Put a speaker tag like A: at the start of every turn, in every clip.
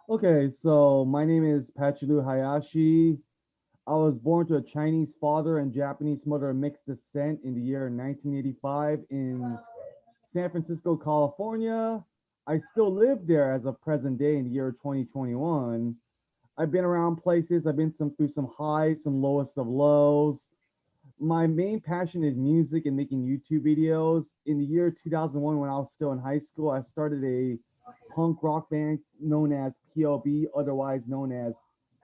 A: Okay, so my name is Lew Hayashi. I was born to a Chinese father and Japanese mother of mixed descent in the year 1985 in San Francisco, California. I still live there as of present day in the year 2021. I've been around places, I've been through some highs, some lowest of lows. My main passion is music and making YouTube videos. In the year 2001, when I was still in high school, I started a punk rock band known as PLB, otherwise known as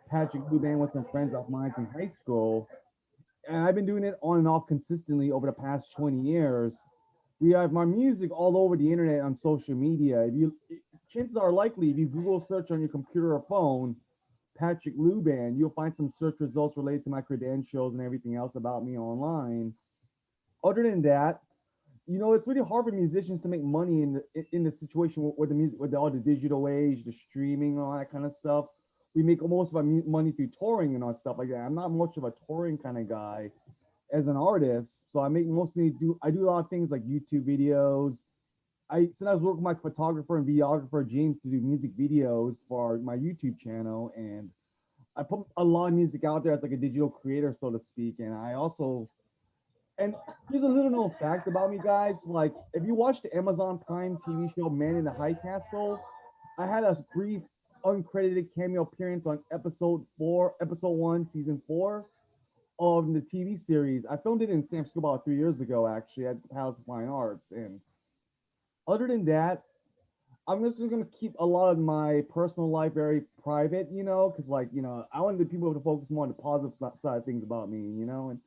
A: Patrick Blue Band, with some friends of mine in high school. And I've been doing it on and off consistently over the past 20 years. We have my music all over the internet on social media. If you, chances are likely, if you Google search on your computer or phone, Patrick Lew Band, you'll find some search results related to my credentials and everything else about me online. Other than that, it's really hard for musicians to make money in the situation with the music, with all the digital age, the streaming, and all that kind of stuff. We make most of our money through touring and all stuff like that. I'm not much of a touring kind of guy as an artist, so I do a lot of things like YouTube videos. I sometimes work with my photographer and videographer James to do music videos for my YouTube channel, and I put a lot of music out there as like a digital creator, so to speak. And I also and here's a little known fact about me, guys. Like, if you watch the Amazon Prime TV show Man in the High Castle, I had a brief uncredited cameo appearance on episode 1, season 4 of the TV series. I filmed it in San Francisco about 3 years ago, actually, at the Palace of Fine Arts. And other than that, I'm just gonna keep a lot of my personal life very private, because I wanted the people to focus more on the positive side of things about me, and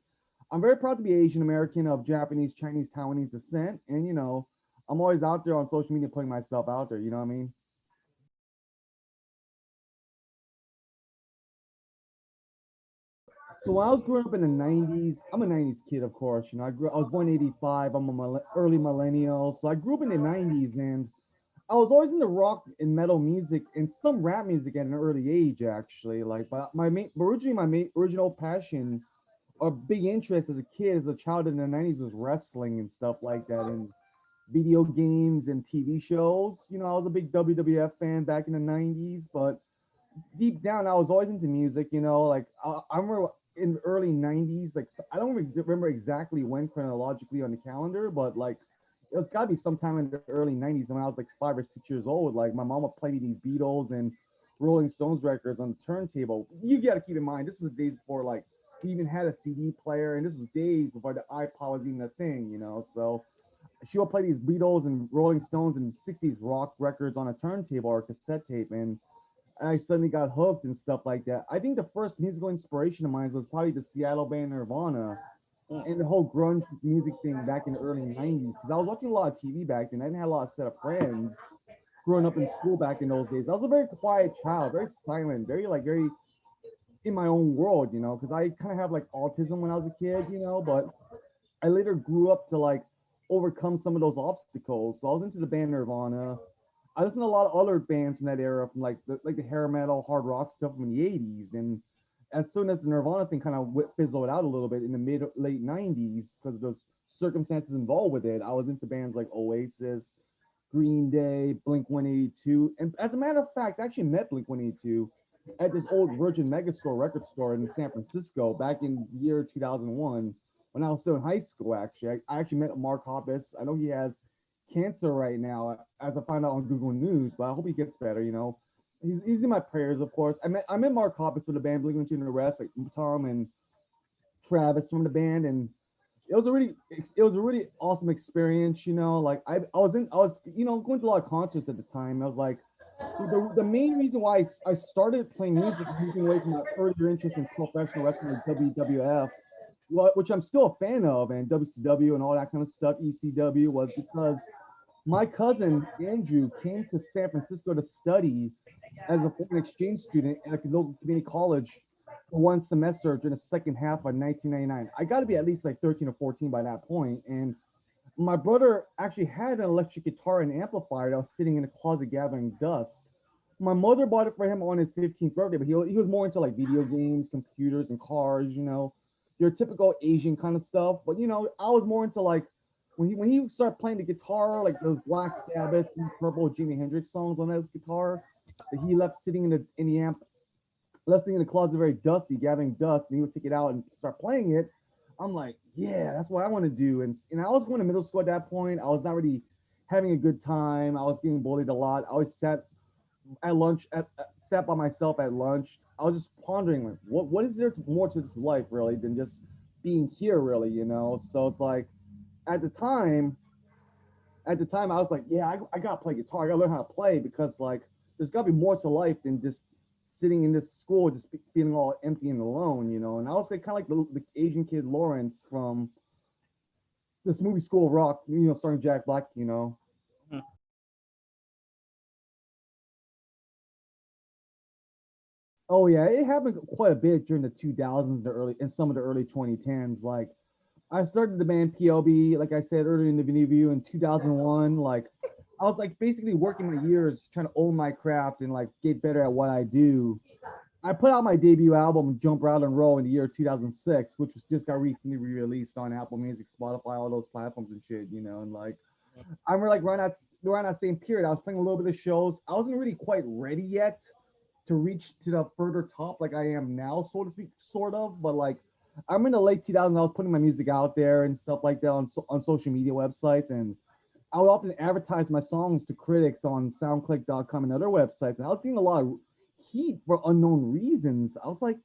A: I'm very proud to be Asian American of Japanese, Chinese, Taiwanese descent, and I'm always out there on social media putting myself out there. You know what I mean? So when I was growing up in the '90s, I'm a '90s kid, of course. I was born in '85. I'm a early millennial, so I grew up in the '90s, and I was always into rock and metal music and some rap music at an early age, actually. Like, but my original passion or big interest as a kid, as a child in the '90s, was wrestling and stuff like that, and video games and TV shows. I was a big WWF fan back in the '90s, but deep down, I was always into music. Like I remember in the early '90s, like I don't remember exactly when chronologically on the calendar, but like it was got to be sometime in the early '90s when I was like 5 or 6 years old. Like my mom would play me these Beatles and Rolling Stones records on the turntable. You got to keep in mind, this was the days before like we even had a CD player, and this was days before the iPod was even a thing. So she would play these Beatles and Rolling Stones and '60s rock records on a turntable or a cassette tape, and I suddenly got hooked and stuff like that. I think the first musical inspiration of mine was probably the Seattle band Nirvana and the whole grunge music thing back in the early '90s. Because I was watching a lot of TV back then. I didn't have a lot of set of friends growing up in school back in those days. I was a very quiet child, very silent, very in my own world. Because I kind of have like autism when I was a kid. But I later grew up to like overcome some of those obstacles. So I was into the band Nirvana. I listened to a lot of other bands from that era, from like the hair metal, hard rock stuff from the '80s. And as soon as the Nirvana thing kind of fizzled out a little bit in the mid late '90s because of those circumstances involved with it, I was into bands like Oasis, Green Day, Blink 182. And as a matter of fact, I actually met Blink 182 at this old Virgin Megastore record store in San Francisco back in the year 2001 when I was still in high school, actually. I actually met Mark Hoppus. I know he has cancer right now, as I found out on Google News, but I hope he gets better. He's in my prayers, of course. I met Mark Hoppus for the band Blink 182 and the rest, like Tom and Travis from the band, and it was a really awesome experience. Like I was going to a lot of concerts at the time. I was like, the main reason why I started playing music, moving away from my earlier interest in professional wrestling like WWF, which I'm still a fan of, and WCW and all that kind of stuff, ECW, was because my cousin Andrew came to San Francisco to study as a foreign exchange student at a local community college for one semester during the second half of 1999. I got to be at least like 13 or 14 by that point, and my brother actually had an electric guitar and amplifier that was sitting in a closet gathering dust. My mother bought it for him on his 15th birthday, but he was more into like video games, computers, and cars, your typical Asian kind of stuff. But I was more into like when he started playing the guitar, like those Black Sabbath, Deep Purple, Jimi Hendrix songs on his guitar. he left sitting in the amp, left sitting in the closet very dusty, gathering dust, and he would take it out and start playing it. I'm like, yeah, that's what I want to do. And I was going to middle school at that point. I was not really having a good time. I was getting bullied a lot. I always sat at lunch sat by myself at lunch. I was just pondering like, what is there more to this life really than just being here really, you know? So it's like at the time, I was like, yeah, I gotta play guitar. I gotta learn how to play because like there's gotta be more to life than just sitting in this school just feeling all empty and alone, you know. And I was like kind of like the Asian kid Lawrence from this movie School of Rock, you know, starring Jack Black, you know.
B: Mhm.
A: Oh yeah, it happened quite a bit during the 2000s, the early and some of the early 2010s. Like I started the band PLB, like I said earlier in the interview, in 2001. Like I was like basically working my years trying to own my craft and like get better at what I do. I put out my debut album, Jump Round and Roll, in the year 2006, which was just got recently re-released on Apple Music, Spotify, all those platforms and shit, you know. And like I remember like around that same period, I was playing a little bit of shows. I wasn't really quite ready yet to reach to the further top like I am now, so to speak, sort of. But like I'm in the late 2000s, I was putting my music out there and stuff like that on social media websites, and I would often advertise my songs to critics on SoundClick.com and other websites, and I was getting a lot of heat for unknown reasons. I was like,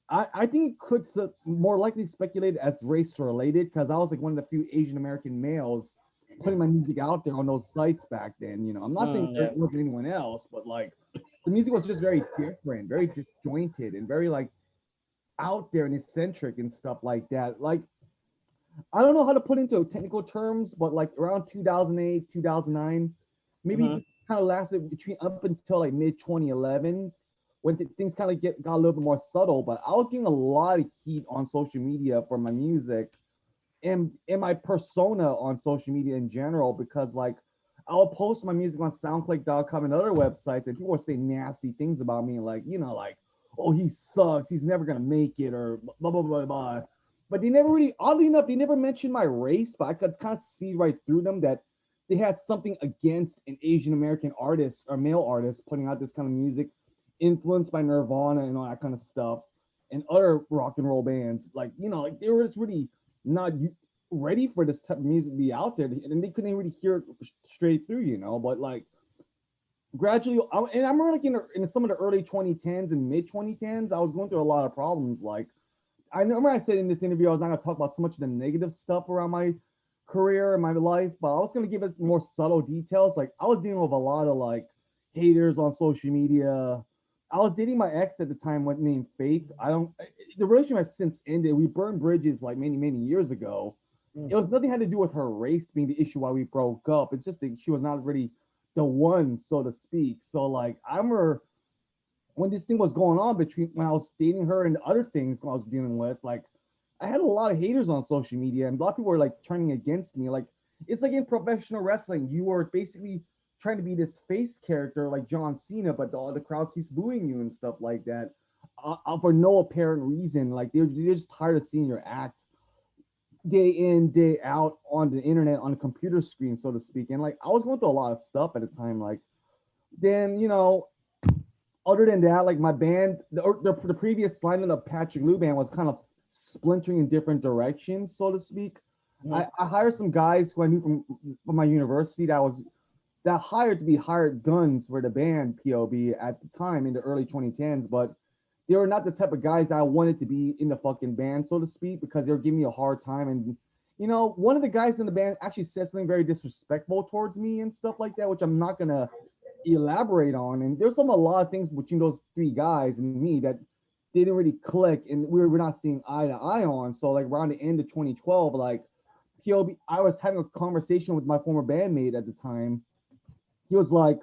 A: I think it could more likely speculate as race related because I was like one of the few Asian American males putting my music out there on those sites back then. You know, I'm not saying
B: Mm,
A: there
B: yeah.
A: wasn't anyone else, but like the music was just very different, very disjointed, and very like out there and eccentric and stuff like that. Like I don't know how to put into technical terms, but like around 2008, 2009, maybe
B: Mhm.
A: this kind of lasted between up until like mid 2011 when things kind of get got a little bit more subtle. But I was getting a lot of heat on social media for my music and my persona on social media in general because like I'll post my music on SoundClick.com and other websites, and people will say nasty things about me, like you know, like oh he sucks, he's never gonna make it, or blah blah blah blah. But they never really, oddly enough, they never mentioned my race, but I could kind of see right through them that they had something against an Asian American artist or male artist putting out this kind of music, influenced by Nirvana and all that kind of stuff, and other rock and roll bands. Like you know, like they were just really not ready for this type of music to be out there, and they couldn't really hear it straight through, you know. But like gradually, and I remember like in some of the early 2010s and mid 2010s, I was going through a lot of problems. Like I remember I said in this interview, I was not going to talk about so much of the negative stuff around my career and my life, but I was going to give it more subtle details. Like I was dealing with a lot of like haters on social media. I was dating my ex at the time, what named Faith. I don't. The relationship has since ended. We burned bridges like many years ago. It was nothing had to do with her race being the issue why we broke up. It's just that she was not really the one, so to speak. So like I remember when this thing was going on between when I was dating her and other things I was dealing with, like I had a lot of haters on social media and a lot of people were like turning against me. Like it's like in professional wrestling, you were basically trying to be this face character like John Cena, but the crowd keeps booing you and stuff like that for no apparent reason. Like they're just tired of seeing your act day in day out on the internet on a computer screen, so to speak. And like I was going through a lot of stuff at the time. Like then you know other than that, like my band, the previous lineup of Patrick Lew band was kind of splintering in different directions, so to speak.
B: Mhm.
A: I hired some guys who I knew from my university that hired to be hired guns for the band POB at the time in the early 2010s, but they were not the type of guys that I wanted to be in the fucking band, so to speak, because they were giving me a hard time. And you know, one of the guys in the band actually said something very disrespectful towards me and stuff like that, which I'm not gonna elaborate on. And there's some a lot of things between those three guys and me that didn't really click, and we're not seeing eye to eye on. So like around the end of 2012, like POB, I was having a conversation with my former bandmate at the time. He was like,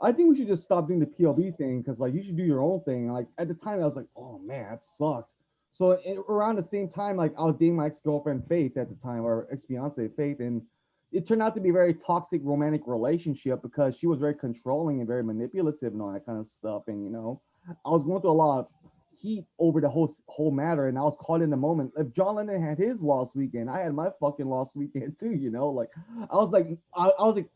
A: I think we should just stop doing the PLB thing because like you should do your own thing. Like at the time, I was like, oh man, that sucks. So around the same time, like I was dating my ex girlfriend Faith at the time, or ex fiance Faith, and it turned out to be a very toxic romantic relationship because she was very controlling and very manipulative and all that kind of stuff. And you know, I was going through a lot of heat over the whole matter, and I was caught in the moment. If John Lennon had his lost weekend, I had my fucking lost weekend too. You know, like I was like, I was like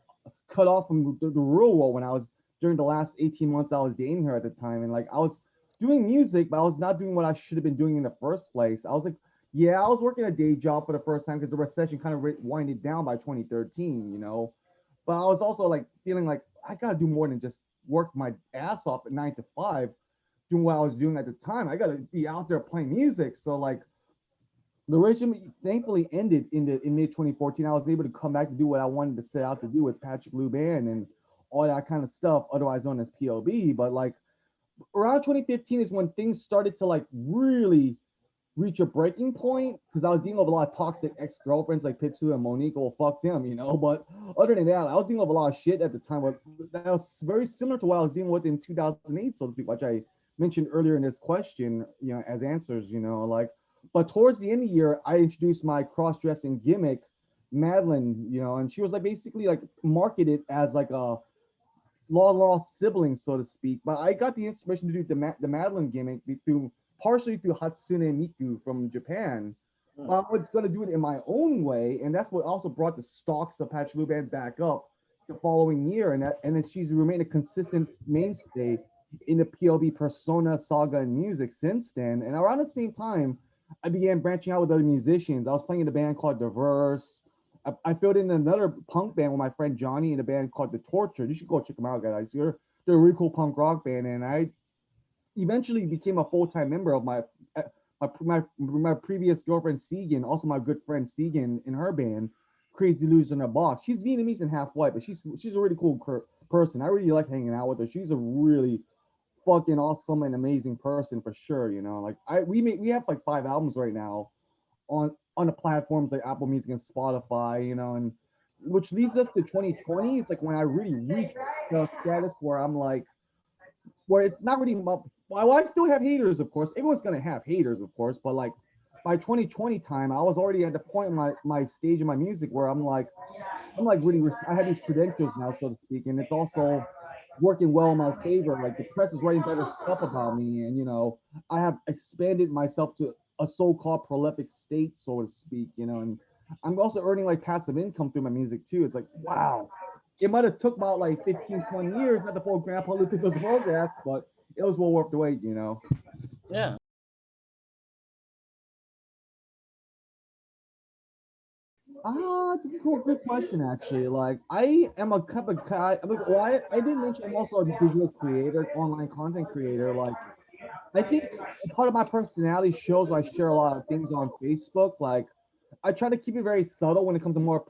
A: cut off from the real world when I was during the last 18 months I was dating her at the time, and like I was doing music, but I was not doing what I should have been doing in the first place. I was like, yeah, I was working a day job for the first time because the recession kind of winded down by 2013, you know. But I was also like feeling like I gotta do more than just work my ass off at 9 to 5, doing what I was doing at the time. I gotta be out there playing music. So like the relationship thankfully ended in mid 2014. I was able to come back to do what I wanted to set out to do with Patrick Lew Band and all that kind of stuff, otherwise known as POB. But like around 2015 is when things started to like really reach a breaking point because I was dealing with a lot of toxic ex girlfriends like Pitsu and Monique. Well, fuck them, you know. But other than that, I was dealing with a lot of shit at the time. But that was very similar to what I was dealing with in 2008, so to speak, which I mentioned earlier in this question, you know, as answers, you know, like. But towards the end of the year, I introduced my cross-dressing gimmick, Madeline, you know, and she was like basically like marketed as like a long lost sibling, so to speak. But I got the inspiration to do the Madeline gimmick through partially through Hatsune Miku from Japan. But I was going to do it in my own way, and that's what also brought the stocks of Patch Band back up the following year, and then she's remained a consistent mainstay in the PLB persona saga and music since then. And around the same time, I began branching out with other musicians. I was playing in a band called Diverse. I filled in another punk band with my friend Johnny in a band called The Torture. You should go check them out, guys. They're a really cool punk rock band, and I eventually became a full time member of my previous girlfriend Segan, also my good friend Segan in her band, Crazy Lose in a Box. She's Vietnamese and half white, but she's a really cool person. I really like hanging out with her. She's a really fucking awesome and amazing person for sure. You know, like we have like 5 albums right now on the platforms like Apple Music and Spotify. You know, and which leads us to 2020 is like when I really reached the status where I'm like where it's not really well, I still have haters, of course. Everyone's gonna have haters, of course, but like by 2020 time, I was already at the point in my stage in my music where I'm like really I have these credentials now, so to speak, and it's also working well in my favor. Like the press is writing better stuff about me, and you know, I have expanded myself to a so-called prolific state, so to speak, you know, and I'm also earning like passive income through my music too. It's like, wow. It might have took about like 15, 20 years not to pull Grandpa Lupico's photographs, but it was well worth the wait, you know.
B: Yeah.
A: It's a cool, good question actually. Like, I am a cup of guy. Well, I did mention I'm also a digital creator, online content creator. Like, I think part of my personality shows I share a lot of things on Facebook. Like, I try to keep it very subtle when it comes to more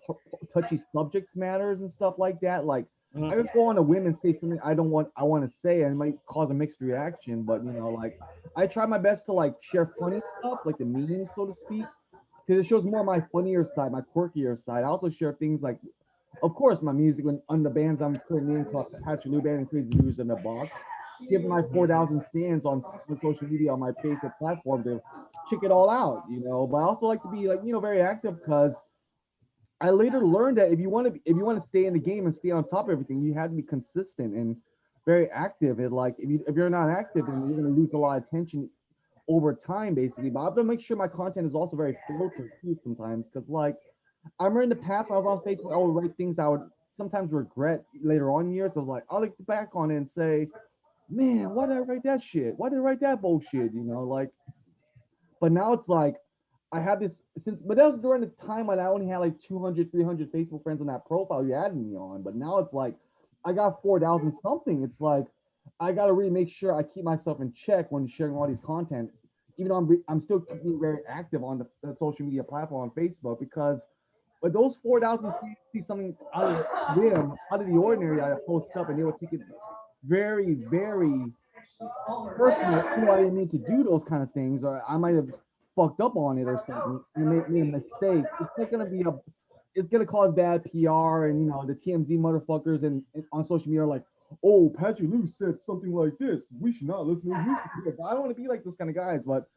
A: touchy subjects matters and stuff like that. Like, I
B: Mhm.
A: just go on a whim and say something I want to say, and it might cause a mixed reaction. But you know, like, I try my best to like share funny stuff, like the memes, so to speak, because it shows more my funnier side, my quirkier side. I also share things like, of course, my music on the bands I'm currently in called Patrick Lou Band and Crazy News in the Box. Give my 4,000 stands on social media on my Facebook platform to check it all out, you know. But I also like to be like, you know, very active because I later learned that if you want to stay in the game and stay on top of everything, you have to be consistent and very active. And like if you're not active, then you're gonna lose a lot of attention over time, basically. But I have to make sure my content is also very filtered too sometimes, because like I remember in the past when I was on Facebook, I would write things I would sometimes regret later on in years. I was like, I look back on it and say, man, why did I write that shit? Why did I write that bullshit? You know, like, but now it's like I have this since, but that was during the time when I only had like 200, 300 Facebook friends on that profile you added me on. But now it's like I got 4,000 something. It's like I got to really make sure I keep myself in check when sharing all these content, even though I'm still keeping very active on the social media platform on Facebook because but those 4,000 see something out of them, out of the ordinary, I post up and they would take it very, very personal, even though I didn't mean to do those kind of things, or I might have fucked up on it or something and made a mistake. It's not gonna be a it's gonna cause bad PR and you know the TMZ motherfuckers and on social media are like, oh, Patrick Lew said something like this. We should not listen to his music. I don't want to be like those kind of guys, but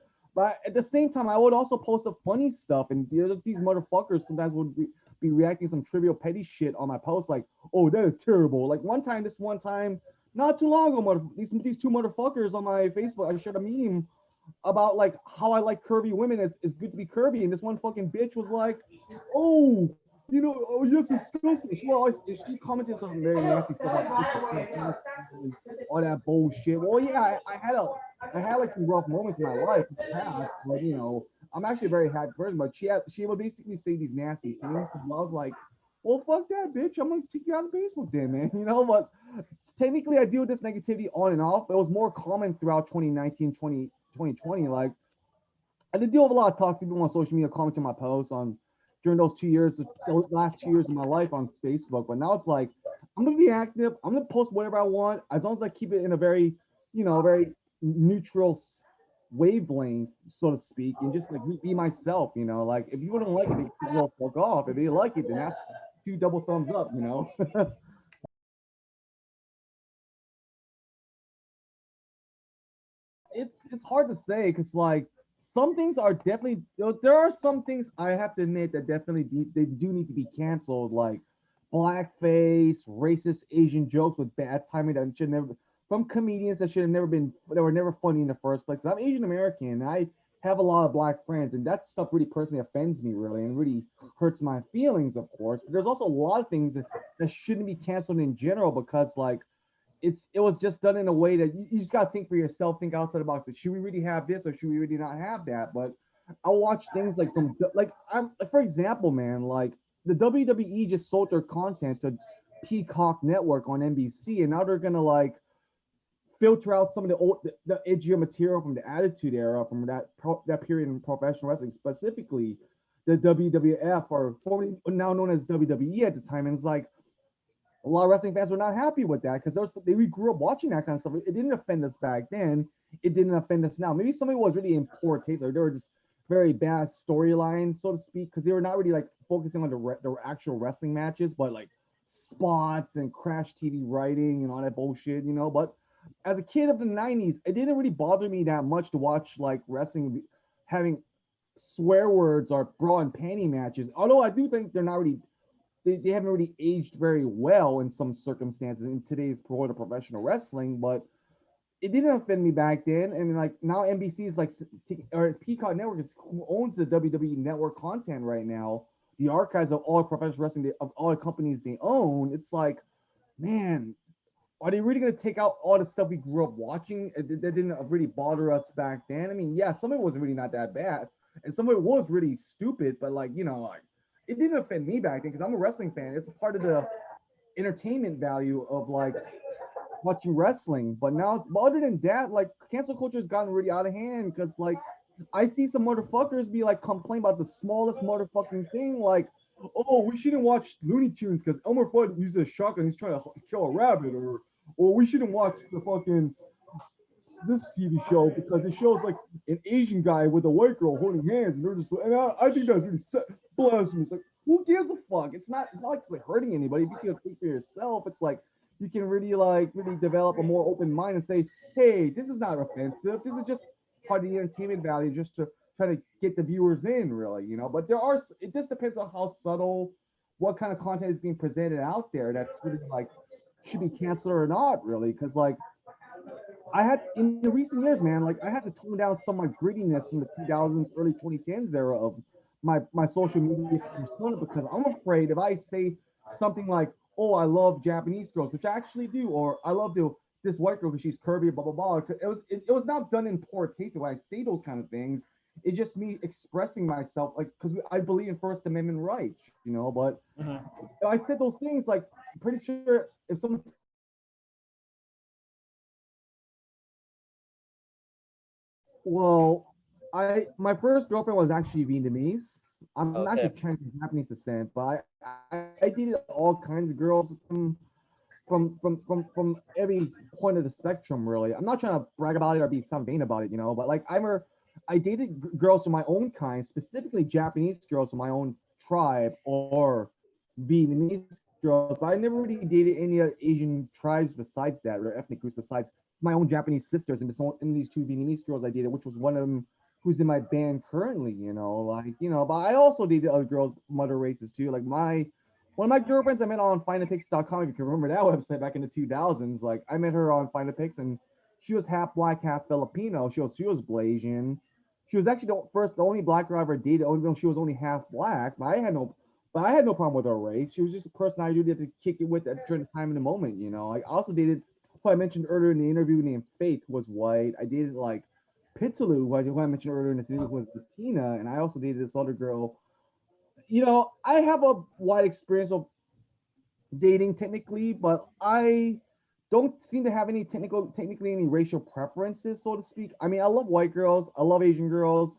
A: at the same time, I would also post up funny stuff, and these motherfuckers sometimes would be reacting some trivial petty shit on my post, like, "Oh, that is terrible." Like one time, not too long ago, these two motherfuckers on my Facebook, I shared a meme about like how I like curvy women. It's good to be curvy, and this one fucking bitch was like, "Oh." Oh, yes, disgusting. She commented some very nasty stuff on Facebook, all that bullshit. Well, yeah, I had like some rough moments in my life in the past, but I'm actually a very happy person. But she would basically say these nasty things. And I was like, well, fuck that, bitch. I'm gonna take you out of Facebook, then, man. But technically, I deal with this negativity on and off. It was more common throughout 2019, 2020. Like, I did deal with a lot of toxic people on social media commenting my posts on during those 2 years, the last 2 years of my life on Facebook. But now it's like I'm gonna be active. I'm gonna post whatever I want as long as I keep it in a very, very neutral wavelength, so to speak, and just like be myself. Like if you don't like it, well, fuck off. If you like it, then that's two double thumbs up. It's hard to say because like some things are definitely there are some things I have to admit that definitely they do need to be canceled, like blackface, racist Asian jokes with bad timing that should never from comedians that should have never been that were never funny in the first place. 'Cause I'm Asian American and I have a lot of black friends, and that stuff really personally offends me really and really hurts my feelings, of course. But there's also a lot of things that shouldn't be canceled in general because like it was just done in a way that you just got to think for yourself, think outside the box. Like, should we really have this or should we really not have that? But I watch things like I'm like for example, man, like the WWE just sold their content to Peacock Network on NBC, and now they're gonna like filter out some of the edgier material from the Attitude Era, from that period in professional wrestling, specifically the WWF or formerly now known as WWE at the time, and it's like a lot of wrestling fans were not happy with that because we grew up watching that kind of stuff. It didn't offend us back then. It didn't offend us now. Maybe somebody was really in poor taste, or they were just very bad storylines, so to speak, because they were not really like focusing on the actual wrestling matches, but like spots and crash TV writing and all that bullshit. But as a kid of the '90s, it didn't really bother me that much to watch like wrestling having swear words or bra and panty matches. Although I do think they're not really they haven't really aged very well in some circumstances in today's world of professional wrestling, but it didn't offend me back then. And like now NBC is like, or Peacock Network is who owns the WWE Network content right now. The archives of all professional wrestling of all the companies they own. It's like, man, are they really going to take out all the stuff we grew up watching that didn't really bother us back then? I mean, yeah, some of it was really not that bad, and some of it was really stupid, but like like it didn't offend me back then because I'm a wrestling fan. It's a part of the entertainment value of like watching wrestling. But now, but other than that, like cancel culture has gotten really out of hand because like I see some motherfuckers be like complain about the smallest motherfucking thing, like, oh, we shouldn't watch Looney Tunes because Elmer Fudd uses a shotgun, he's trying to kill a rabbit, or we shouldn't watch the fucking this TV show because it shows like an Asian guy with a white girl holding hands, and they're just, and I think that's really blasphemous. Like, who gives a fuck? It's not like it's like hurting anybody. If you can think for yourself, it's like you can really develop a more open mind and say, hey, this is not offensive. This is just part of the entertainment value, just to try to get the viewers in, really. But it just depends on how subtle, what kind of content is being presented out there. That's really like should be canceled or not, really, because like I had in the recent years, man, like I had to tone down some of my grittiness from the 2000s, early 2010s era of my social media persona because I'm afraid if I say something like, "Oh, I love Japanese girls," which I actually do, or "I love this white girl because she's curvy," blah blah blah. It was not done in poor taste when I say those kind of things. It's just me expressing myself, like because I believe in First Amendment rights. But
B: Mhm.
A: I said those things like I'm pretty sure if someone Well, my first girlfriend was actually Vietnamese. I'm actually
B: Okay.
A: Chinese Japanese descent, but I dated all kinds of girls from every point of the spectrum. Really, I'm not trying to brag about it or be some vain about it. But like I dated girls from my own kind, specifically Japanese girls from my own tribe or Vietnamese girls, but I never really dated any other Asian tribes besides that or ethnic groups besides my own Japanese sisters and these two Vietnamese girls I dated, which was one of them who's in my band currently. But I also dated other girls from other races too. Like my one of my girlfriends I met on findapix.com, if you can remember that website back in the 2000s. Like I met her on Findapix, and she was half black, half Filipino. She was Blasian. She was actually the only black girl I ever dated, even though she was only half black. But I had no But I had no problem with her race. She was just a person I needed to kick it with at certain time in the moment, you know. Like I also dated who I mentioned earlier in the interview named Faith was white. I dated like Pitsaloo, who I mentioned earlier in this interview was Latina, and I also dated this other girl. You know, I have a wide experience of dating technically, but I don't seem to have any technically any racial preferences, so to speak. I mean, I love white girls, I love Asian girls,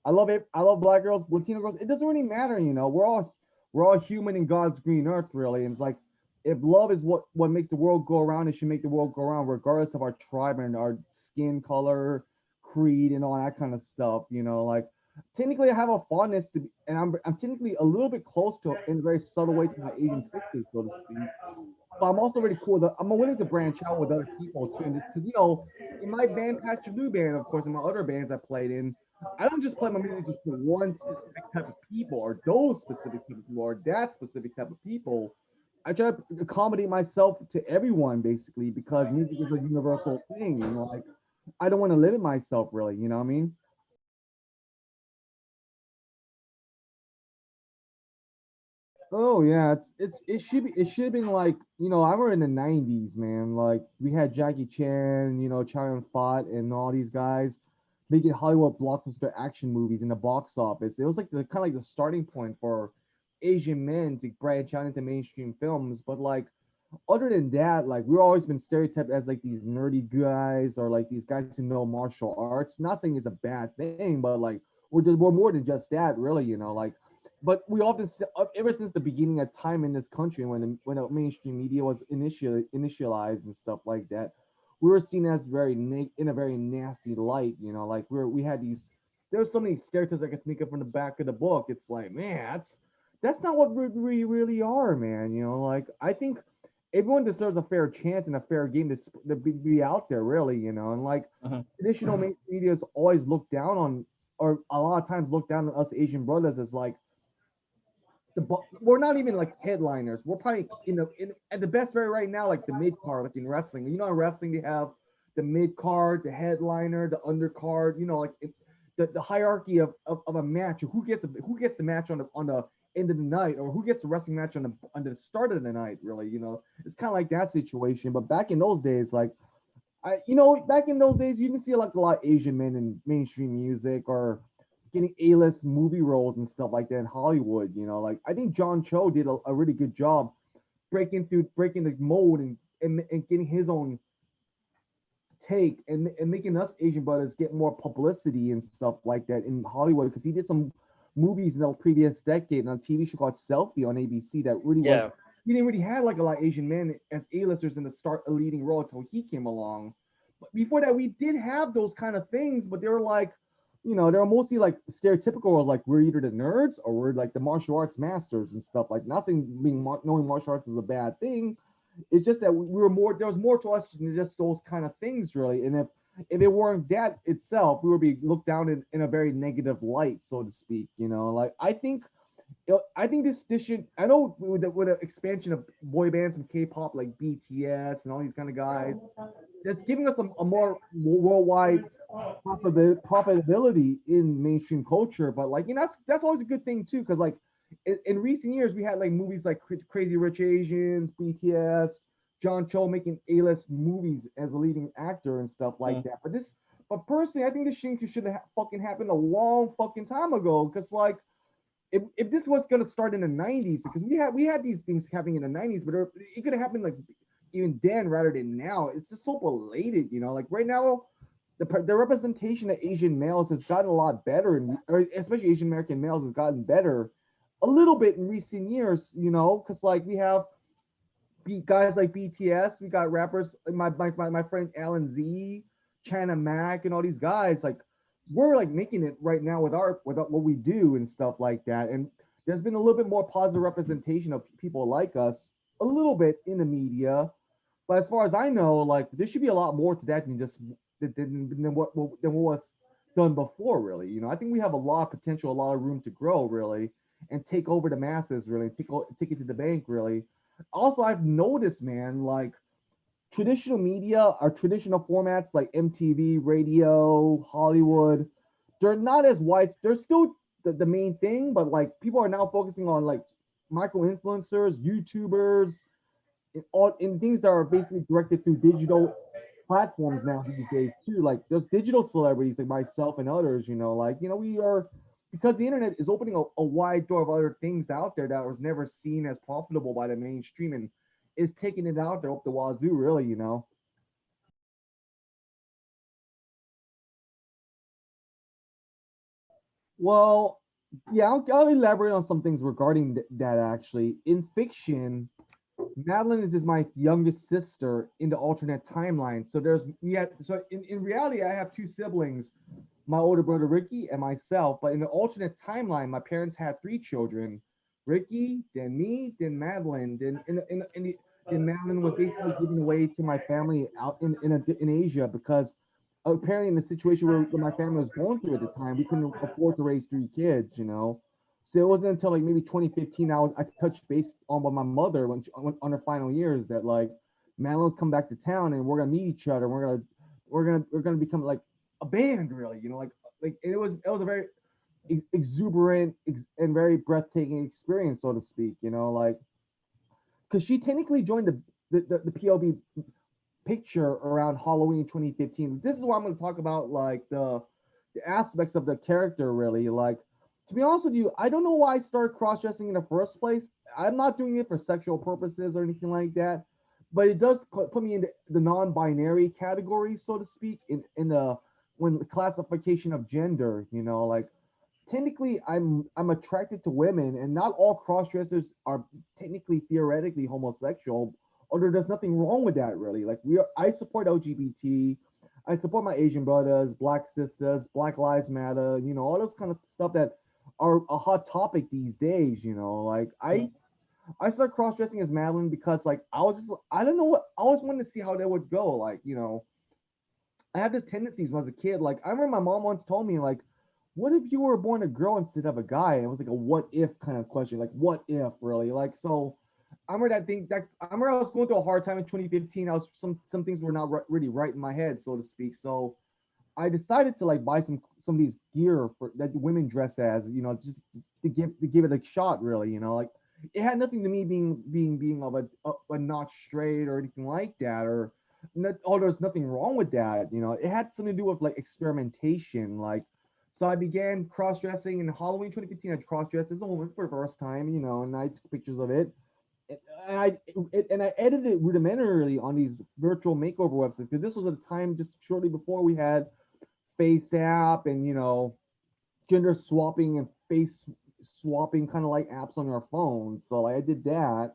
A: I love it, I love black girls, Latino girls. It doesn't really matter, you know. We're all human in God's green earth, really. And it's like if love is what makes the world go around, it should make the world go around, regardless of our tribe and our skin color, creed, and all that kind of stuff. You know, like technically I have a fondness to be, and I'm technically a little bit close to in a very subtle way to my Asian sisters, so to speak. But I'm also really cool that I'm willing to branch out with other people too, and because you know, in my band, Pastor Lou band, of course, in my other bands I played in, I don't just play my music just for one specific type of people, or those specific type of people, or that specific type of people. I try to accommodate myself to everyone basically because music is a universal thing, and like I don't want to limit myself really, you know what I mean? Oh yeah, it should have been like I remember in the '90s, man. Like we had Jackie Chan, Chow Yun Fat, and all these guys making Hollywood blockbuster action movies in the box office. It was like the kind of like the starting point for Asian men to branch out into mainstream films. But like other than that, like we've always been stereotyped as like these nerdy guys or like these guys who know martial arts. Not saying it's a bad thing, but like we're more than just that, really. Like but we often ever since the beginning of time in this country when the mainstream media was initialized and stuff like that, we were seen as in a very nasty light. Like we had these. There's so many stereotypes I could think of from the back of the book. It's like, man, that's not what we really are, man. Like I think everyone deserves a fair chance and a fair game to be out there, really. And like
B: Mhm.
A: traditional media is always looked down on, or a lot of times looked down on us Asian brothers as like we're not even like headliners. We're probably at the best very right now, like the mid card, like in wrestling. In wrestling they have the mid card, the headliner, the undercard. Like the hierarchy of a match. Who gets the match on the end of the night, or who gets the wrestling match on the start of the night. Really, it's kind of like that situation. But back in those days, like back in those days, you didn't see like a lot of Asian men in mainstream music or getting A-list movie roles and stuff like that in Hollywood. Like I think John Cho did a really good job breaking the mold and getting his own take and making us Asian brothers get more publicity and stuff like that in Hollywood because he did some movies in the previous decade on a TV show called Selfie on ABC that really was
B: Yeah.
A: he didn't really have like a lot of Asian men as A-listers in the start a leading role until he came along. But before that, we did have those kind of things, but they were like, they were mostly like stereotypical of like we're either the nerds or we're like the martial arts masters and stuff. Like, not saying knowing martial arts is a bad thing, it's just that we were more. There was more to us than just those kind of things, really. And if it weren't that itself, we would be looked down in a very negative light, so to speak. Like I think this should. I know with the expansion of boy bands and K-pop like BTS and all these kind of guys, that's giving us a more worldwide profitability in mainstream culture. But like that's always a good thing too, because like in recent years we had like movies like Crazy Rich Asians, BTS, John Cho making A-list movies as a leading actor and stuff like
B: Mhm.
A: that. But personally, I think this shit should have fucking happened a long fucking time ago. Because like if this was gonna start in the '90s, because we had these things happening in the '90s, but it could have happened like even then rather than now. It's just so belated, like right now, the representation of Asian males has gotten a lot better, or especially Asian American males has gotten better a little bit in recent years, because like we have guys like BTS, we got rappers my friend Alan Z, China Mac, and all these guys. Like we're like making it right now with what we do and stuff like that. And there's been a little bit more positive representation of people like us, a little bit in the media. But as far as I know, like there should be a lot more to that than just than what was done before. Really, I think we have a lot of potential, a lot of room to grow, really, and take over the masses, really, take it to the bank, really. Also, I've noticed, man, like traditional media or traditional formats like MTV, radio, Hollywood, they're not as wide. They're still the main thing, but like people are now focusing on like micro influencers, YouTubers, and all in things that are basically directed through digital platforms now these days too. Like there's digital celebrities like myself and others, like we are because the internet is opening a wide door of other things out there that was never seen as profitable by the mainstream and is taking it out there up the wazoo, really. Well, yeah, I'll elaborate on some things regarding that actually. In fiction, Madeline is my youngest sister in the alternate timeline. So in reality I have two siblings, my older brother Ricky and myself. But in the alternate timeline, my parents had three children: Ricky, then me, then Madeline. Then Madeline was basically given away to my family out in Asia because apparently in the situation where my family was going through at the time, we couldn't afford to raise three kids. So it wasn't until like maybe 2015 I touched base on with my mother when on her final years that like Madeline's come back to town and we're gonna meet each other. And we're gonna become like a band, really. Like it was a very exuberant and very breathtaking experience, so to speak. Like because she technically joined the PLB picture around Halloween 2015. This is what I'm going to talk about, like the aspects of the character, really. Like, to be honest with you, I don't know why I started cross dressing in the first place. I'm not doing it for sexual purposes or anything like that, but it does put me in the non-binary category, so to speak, in the when the classification of gender. Like technically I'm attracted to women, and not all cross dressers are technically theoretically homosexual. Although there's nothing wrong with that, really. Like I support LGBT. I support my Asian brothers, Black sisters, Black Lives Matter. All those kind of stuff that are a hot topic these days. Like I started cross dressing as Madeline because like I don't know what I always wanted to see how that would go. Like I have this tendencies when I was a kid. Like I remember my mom once told me like, "What if you were born a girl instead of a guy?" And it was like a what if kind of question. Like what if really? Like so, I remember that I remember I was going through a hard time in 2015. I was some things were not really right in my head, so to speak. So I decided to like buy some of these gear for that women dress as, just to give it a shot, really. Like it had nothing to me being of a not straight or anything like that, or there's nothing wrong with that. It had something to do with like experimentation, like. So I began cross dressing in Halloween 2015. I cross dressed as a woman for the first time, and I took pictures of it and I edited it rudimentarily on these virtual makeover websites because this was at a time just shortly before we had face app and gender swapping and face swapping kind of like apps on our phones. So like I did that,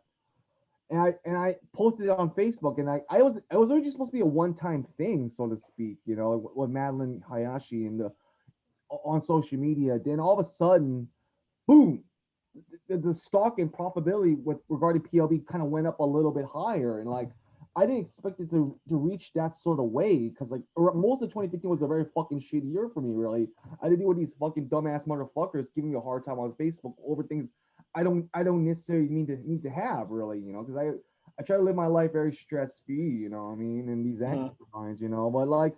A: and I posted it on Facebook, and I was originally supposed to be a one time thing, so to speak, with Madeline Hayashi and the on social media. Then all of a sudden, boom, the stock and profitability with regarding PLB kind of went up a little bit higher, and like I didn't expect it to reach that sort of way because like most of 2015 was a very fucking shitty year for me. Really, I had to deal with these fucking dumbass motherfuckers giving me a hard time on Facebook over things I don't necessarily need to have, really, because I try to live my life very stress free, what I mean, in these
B: Mhm.
A: access lines, but like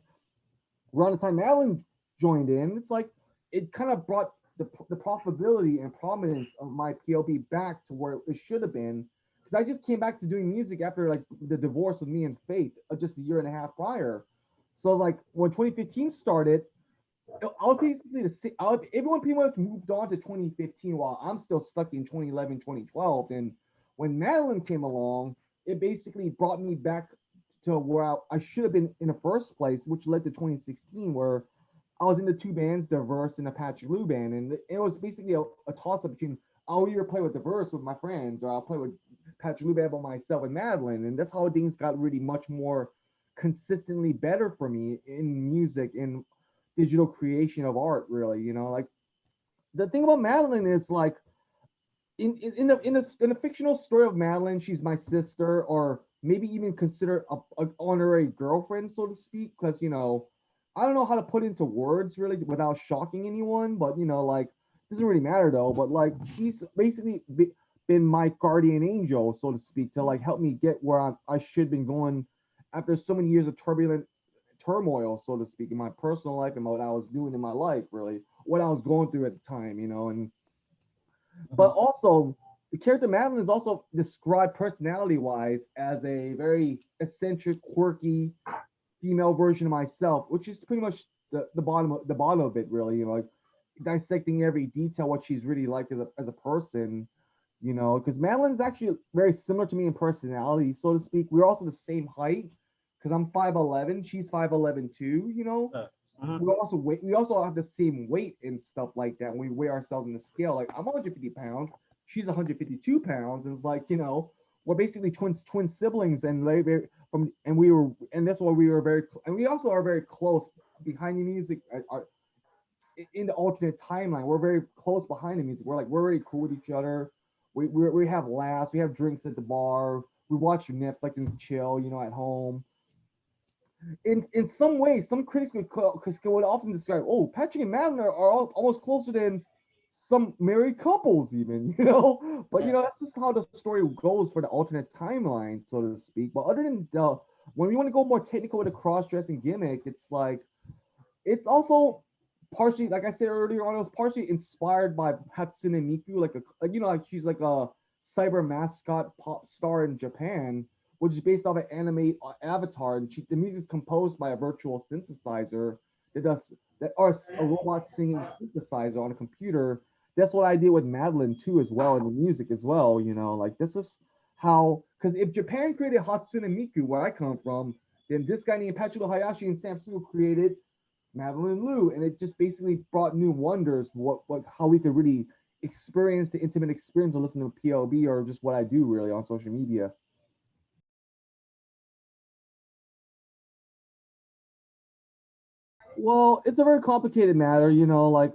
A: around the time Madeline joined in, it's like it kind of brought the profitability and prominence of my PLB back to where it should have been. Because I just came back to doing music after like the divorce with me and Faith just a year and a half prior. So like when 2015 started, I was basically everyone pretty much moved on to 2015 while I'm still stuck in 2011, 2012. And when Madeline came along, it basically brought me back to where I should have been in the first place, which led to 2016, where I was in the two bands, the Verse and the Patrick Lew band. And it was basically a toss up between I'll either play with the Verse with my friends or I'll play with Patrick Lew band by myself and Madeline. And that's how things got really much more consistently better for me in music and digital creation of art, really. Like the thing about Madeline is like in the fictional story of Madeline, she's my sister, or maybe even consider a honorary girlfriend, so to speak, because I don't know how to put into words really without shocking anyone, but like doesn't really matter though. But like she's basically been my guardian angel, so to speak, to like help me get where I should been going after so many years of turbulent turmoil, so to speak, in my personal life and what I was doing in my life, really, what I was going through at the time, and but
B: Mhm.
A: also the character Madeline is also described personality wise as a very eccentric, quirky female version of myself, which is pretty much the bottom of it, really. You know, like dissecting every detail what she's really like as a person. You know, because Madeline's actually very similar to me in personality, so to speak. We're also the same height because I'm 5'11", she's 5'11" too. You know,
B: Uh, mhm.
A: we also have the same weight and stuff like that. We weigh ourselves in the scale. Like I'm 150 pounds, she's 152 pounds, and it's like we're basically twin siblings, and we were and that's why we were and we also are very close behind the music. In the alternate timeline, we're very close behind the music. We're very cool with each other. We have laughs, we have drinks at the bar, we watch Netflix and chill, at home in some ways, some critics would often describe, oh, Patrick and Madeline are almost closer than some married couples, even, But
B: Yeah.
A: that's just how the story goes for the alternate timeline, so to speak. But other than when we want to go more technical with the cross dressing gimmick, it's like it's also partially, like I said earlier on, it was partially inspired by Hatsune Miku, like she's like a cyber mascot pop star in Japan, which is based off an anime avatar, and the music is composed by a virtual synthesizer that does that or a robot singing synthesizer on a computer. That's what I did with Madeline too, as well, in the music as well. Like this is how, because if Japan created Hatsune Miku, where I come from, then this guy named Lew Hayashi in San Francisco created Madeline Lew, and it just basically brought new wonders. What how we could really experience the intimate experience of listening to PLB or just what I do really on social media. Well, it's a very complicated matter, like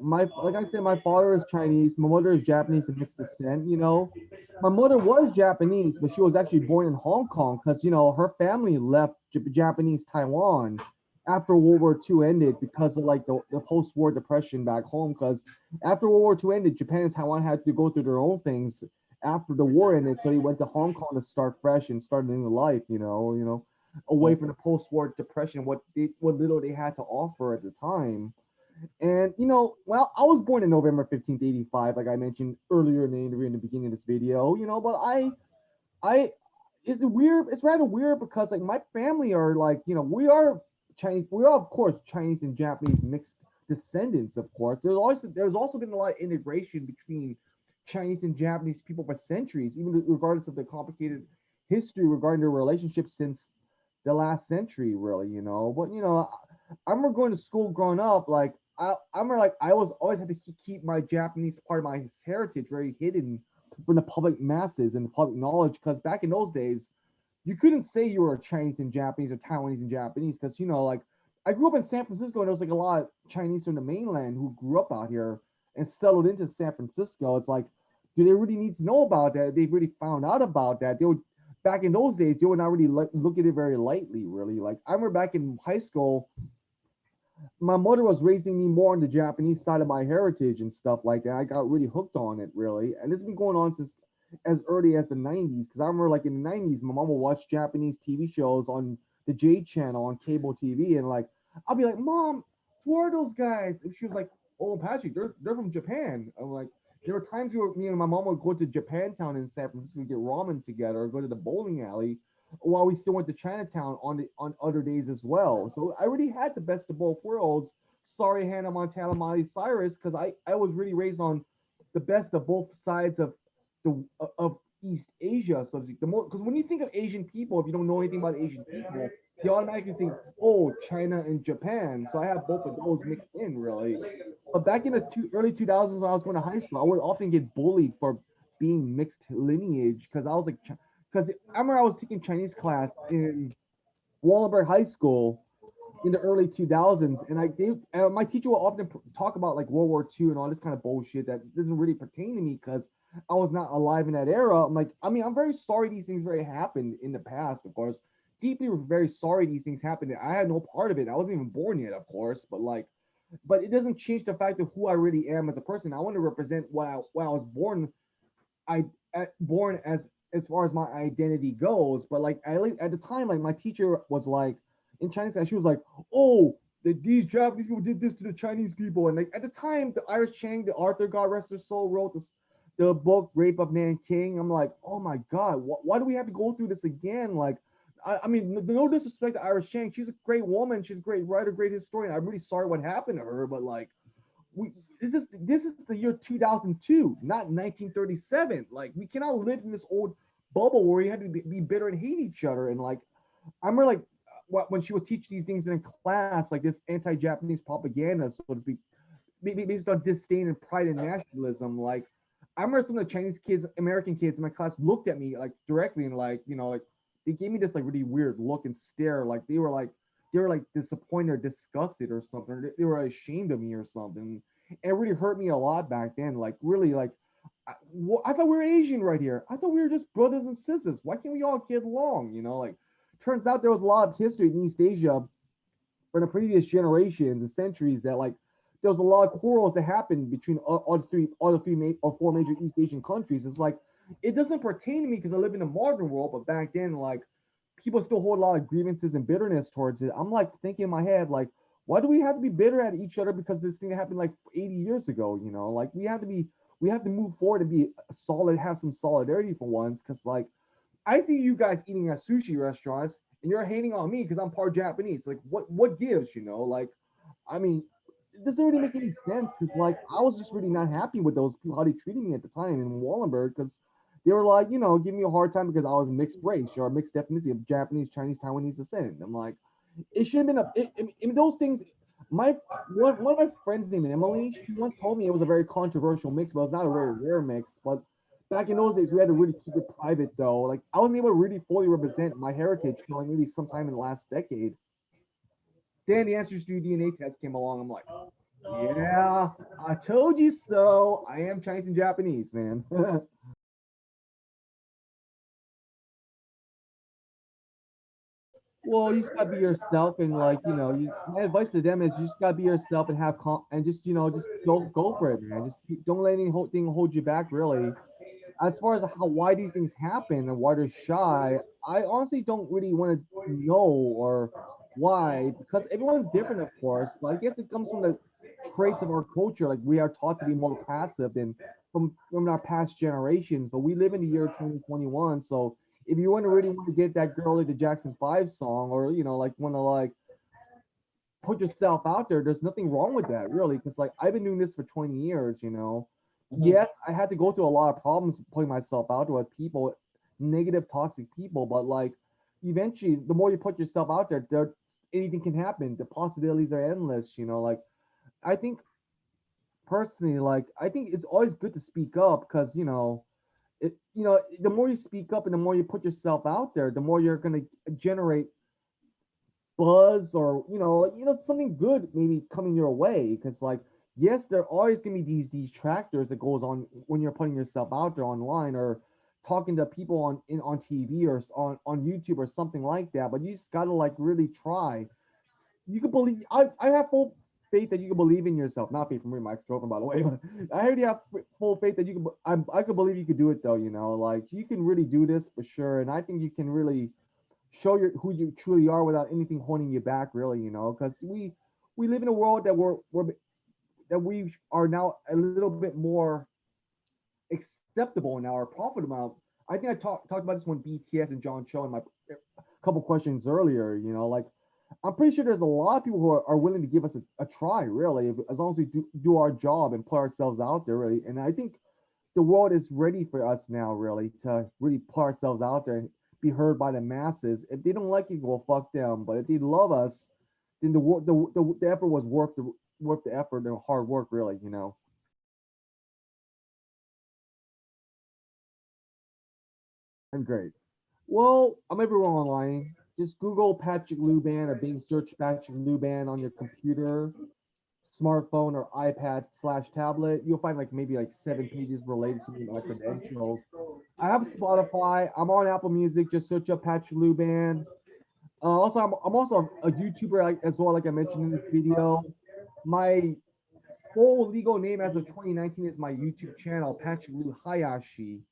A: I said, my father is Chinese, my mother is Japanese and mixed descent. My mother was Japanese, but she was actually born in Hong Kong because her family left Japanese Taiwan after World War II ended because of like the post-war depression back home. Because after World War II ended, Japan and Taiwan had to go through their own things after the war ended, so he went to Hong Kong to start fresh and start a new life. Away
B: Mm.
A: from the post-war depression, what little they had to offer at the time. And well, I was born in November 15th, 85, like I mentioned earlier in the interview in the beginning of this video. But I it's weird. It's rather weird because like my family are like we are Chinese. We are of course Chinese and Japanese mixed descendants. Of course, there's also been a lot of integration between Chinese and Japanese people for centuries, even regardless of the complicated history regarding their relationship since the last century, really. But I remember going to school growing up. Like I remember like I was always had to keep my Japanese part of my heritage very hidden from the public masses and the public knowledge because back in those days you couldn't say you were Chinese and Japanese or Taiwanese and Japanese because like I grew up in San Francisco and there was like a lot of Chinese from the mainland who grew up out here and settled into San Francisco. It's like, do they really need to know about that? They've really found out about that. They would back in those days they would not really look at it very lightly. Really, like I remember back in high school my mother was raising me more on the Japanese side of my heritage and stuff like that. I got really hooked on it, really, and it's been going on since as early as the '90s. Because I remember, like in the '90s, my mom would watch Japanese TV shows on the J channel on cable TV, and like I'll be like, "Mom, who are those guys?" And she was like, "Oh, Patrick, they're from Japan." I'm like, there were times where me and my mom would go to Japantown in San Francisco to get ramen together, or go to the bowling alley, while we still went to Chinatown on other days as well. So I really had the best of both worlds. Sorry, Hannah Montana, Miley Cyrus, because I was really raised on the best of both sides of East Asia. So the more because when you think of Asian people, if you don't know anything about Asian people, you automatically think, oh, China and Japan. So I have both of those mixed in, really. But back in the early 2000s when I was going to high school, I would often get bullied for being mixed lineage because I was like, because I remember I was taking Chinese class in Wallenberg High School in the early 2000s, and my teacher will often talk about like World War II and all this kind of bullshit that doesn't really pertain to me because I was not alive in that era. I'm like, I mean, I'm very sorry these things very happened in the past, of course. Deeply very sorry these things happened. I had no part of it. I wasn't even born yet, of course, but it doesn't change the fact of who I really am as a person. I want to represent what I was I born as far as my identity goes. But like at the time, like my teacher was like in Chinese class, she was like, "Oh, these Japanese people did this to the Chinese people." And like at the time, the Irish Chang, the Arthur, God rest his soul, wrote this. the book Rape of Nanking. I'm like, oh my god, why do we have to go through this again? Like, I mean, no disrespect to Iris Chang, she's a great woman, she's a great writer, great historian. I'm really sorry what happened to her, but like, we this is the year 2002, not 1937. Like, we cannot live in this old bubble where we had to be bitter and hate each other. And like, I remember like when she would teach these things in class, like this anti-Japanese propaganda, so to speak, based on disdain and pride and nationalism. Like, I remember some of the Chinese kids, American kids in my class looked at me like directly and like, like they gave me this like really weird look and stare. Like they were like disappointed or disgusted or something. They were ashamed of me or something. And it really hurt me a lot back then. Like, really, like I thought we were Asian right here. I thought we were just brothers and sisters. Why can't we all get along? Like, turns out there was a lot of history in East Asia from the previous generations and centuries that like there was a lot of quarrels that happened between all the three or four major East Asian countries. It's like, it doesn't pertain to me because I live in the modern world, but back then, like, people still hold a lot of grievances and bitterness towards it. I'm like thinking in my head, like, why do we have to be bitter at each other because this thing happened like 80 years ago? Like, we have to move forward and be solid, have some solidarity for once. Because like, I see you guys eating at sushi restaurants and you're hating on me because I'm part Japanese. Like, what gives? Like, I mean, it doesn't really make any sense because like I was just really not happy with those people how they treated me at the time in Wallenberg because they were like, giving me a hard time because I was mixed race or mixed ethnicity of Japanese, Chinese, Taiwanese descent. I'm like, it should have been those things. My one of my friends named Emily, she once told me it was a very controversial mix, but it's not a very rare mix. But back in those days, we had to really keep it private though. Like, I wasn't able to really fully represent my heritage until like maybe sometime in the last decade. Then the answers to DNA test came along. I'm like, yeah, I told you so. I am Chinese and Japanese, man. Well, you just gotta be yourself, and like, my advice to them is you just gotta be yourself and and just just go for it, man. Just don't let any whole thing hold you back, really. As far as how why these things happen and why they're shy, I honestly don't really want to know or why, because everyone's different, of course. But I guess it comes from the traits of our culture. Like, we are taught to be more passive than from our past generations. But we live in the year 2021, so if you want to really want to get that girl like the Jackson 5 song, or like want to like put yourself out there, there's nothing wrong with that, really. Because like, I've been doing this for 20 years.
B: Mhm.
A: Yes, I had to go through a lot of problems putting myself out there with people, negative, toxic people. But like, eventually, the more you put yourself out there, anything can happen. The possibilities are endless. Like, I think personally, like, I think it's always good to speak up because the more you speak up and the more you put yourself out there, the more you're gonna generate buzz, or something good maybe coming your way. Because like, yes, there are always gonna be these detractors that goes on when you're putting yourself out there online or talking to people on TV or on YouTube or something like that. But you just gotta like really try. You can believe. I have full faith that you can believe in yourself. Not faith from me, my ex-girlfriend, by the way. But I already have full faith that you can. I could believe you could do it though. Like, you can really do this for sure, and I think you can really show who you truly are without anything holding you back, really. Because we live in a world that we are now a little bit more acceptable now or profitable. I think I talked about this when BTS and John Cho in my couple questions earlier. Like, I'm pretty sure there's a lot of people who are willing to give us a try, really, as long as we do our job and put ourselves out there, really. And I think the world is ready for us now, really, to really put ourselves out there and be heard by the masses. If they don't like it, well, fuck them. But if they love us, then the effort was worth the effort and hard work, really. And great. Well, I'm everywhere online. Just Google Patrick Lew Band or Bing search Patrick Lew Band on your computer, smartphone, or iPad/tablet. You'll find like maybe like 7 pages related to me and my credentials. I have Spotify. I'm on Apple Music. Just search up Patrick Lew Band. Also, I'm also a YouTuber, as well, like I mentioned in this video. My full legal name as of 2019 is my YouTube channel, Patrick Lew Hayashi.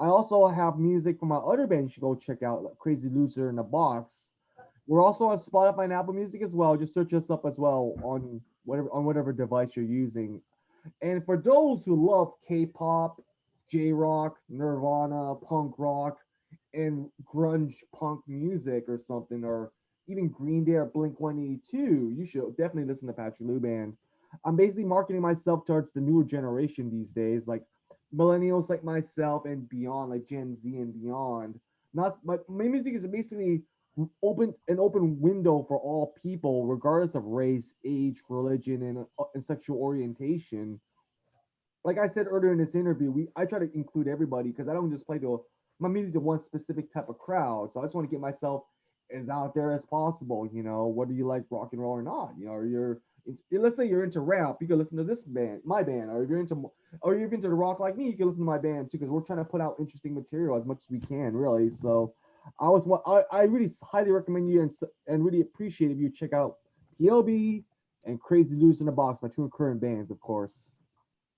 A: I also have music from my other band you should go check out, like Crazy Loser in the Box. We're also on Spotify and Apple Music as well. Just search us up as well on whatever device you're using. And for those who love K-pop, J rock, Nirvana, punk rock, and grunge punk music or something, or even Green Day or Blink 182, you should definitely listen to Patrick Lew Band. I'm basically marketing myself towards the newer generation these days, like millennials like myself and beyond, like Gen Z and beyond. Not my music is basically open window for all people, regardless of race, age, religion, and sexual orientation. Like I said earlier in this interview, we I try to include everybody because I don't just play to my music to one specific type of crowd. So I just want to get myself as out there as possible. Whether you like rock and roll or not, or let's say you're into rap, you can listen to this band, my band, or you're into the rock like me, you can listen to my band too because we're trying to put out interesting material as much as we can, really. So I really highly recommend you and really appreciate if you check out PLB and Crazy Loose in the Box, my two current bands, of course.